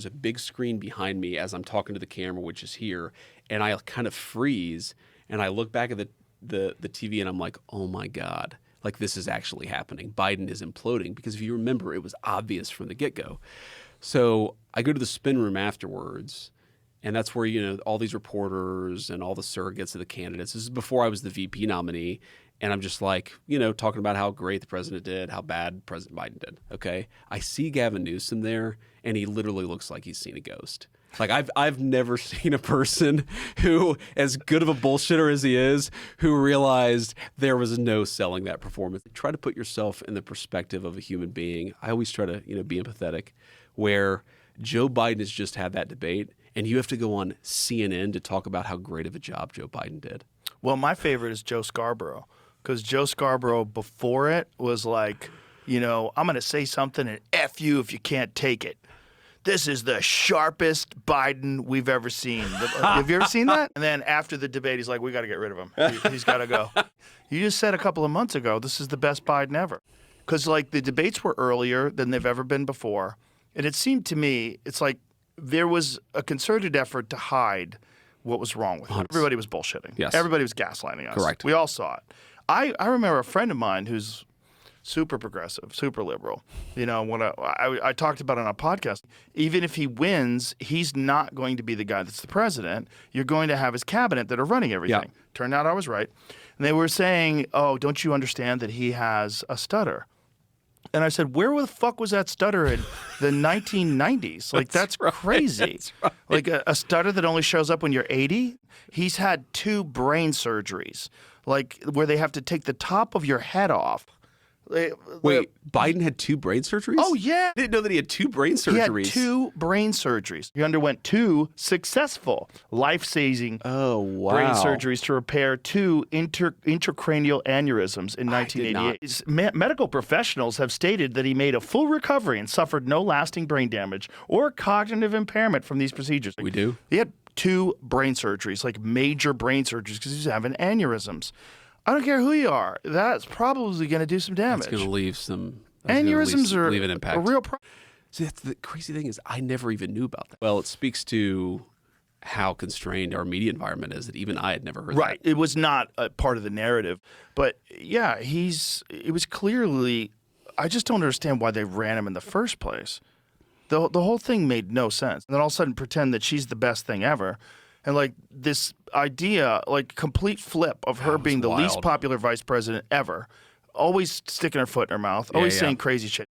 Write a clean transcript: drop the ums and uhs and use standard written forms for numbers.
There's a big screen behind me as I'm talking to the camera, which is here, and I kind of freeze, and I look back at the TV, and I'm like, oh my God, like this is actually happening. Biden is imploding, because if you remember, it was obvious from the get-go. So I go to the spin room afterwards, and that's where, all these reporters and all the surrogates of the candidates. This is before I was the VP nominee. And I'm just like, talking about how great the president did, how bad President Biden did. Okay. I see Gavin Newsom there, and he literally looks like he's seen a ghost. Like I've never seen a person who, as good of a bullshitter as he is, who realized there was no selling that performance. Try to put yourself in the perspective of a human being. I always try to, be empathetic, where Joe Biden has just had that debate, and you have to go on CNN to talk about how great of a job Joe Biden did. Well, my favorite is Joe Scarborough. Because Joe Scarborough before it was like, I'm going to say something and F you if you can't take it. This is the sharpest Biden we've ever seen. Have you ever seen that? And then after the debate, he's like, we got to get rid of him. He's got to go. You just said a couple of months ago, this is the best Biden ever. Because the debates were earlier than they've ever been before. And it seemed to me, it's like there was a concerted effort to hide what was wrong with him. Everybody was bullshitting. Yes. Everybody was gaslighting us. Correct. We all saw it. I remember a friend of mine who's super progressive, super liberal. When I talked about it on a podcast, even if he wins, he's not going to be the guy that's the president. You're going to have his cabinet that are running everything. Yeah. Turned out I was right. And they were saying, oh, don't you understand that he has a stutter? And I said, where the fuck was that stutter in the 1990s? Like, that's crazy. That's right. Like a stutter that only shows up when you're 80? He's had 2 brain surgeries, like where they have to take the top of your head off. Wait, Biden had 2 brain surgeries? Oh, yeah. I didn't know that he had 2 brain surgeries. He had 2 brain surgeries. He underwent 2 successful, life-saving brain surgeries to repair 2 intracranial aneurysms in 1988. Medical professionals have stated that he made a full recovery and suffered no lasting brain damage or cognitive impairment from these procedures. We do? He had 2 brain surgeries, like major brain surgeries, because he's having aneurysms. I don't care who you are. That's probably going to do some damage. It's going to leave some... Aneurysms are leave an impact. a real problem. See, that's the crazy thing is I never even knew about that. Well, it speaks to how constrained our media environment is that even I had never heard that. Right. It was not a part of the narrative. But, yeah, it was clearly... I just don't understand why they ran him in the first place. The whole thing made no sense. And then all of a sudden pretend that she's the best thing ever. And this idea, complete flip of her being the least popular vice president ever, always sticking her foot in her mouth, always saying crazy shit.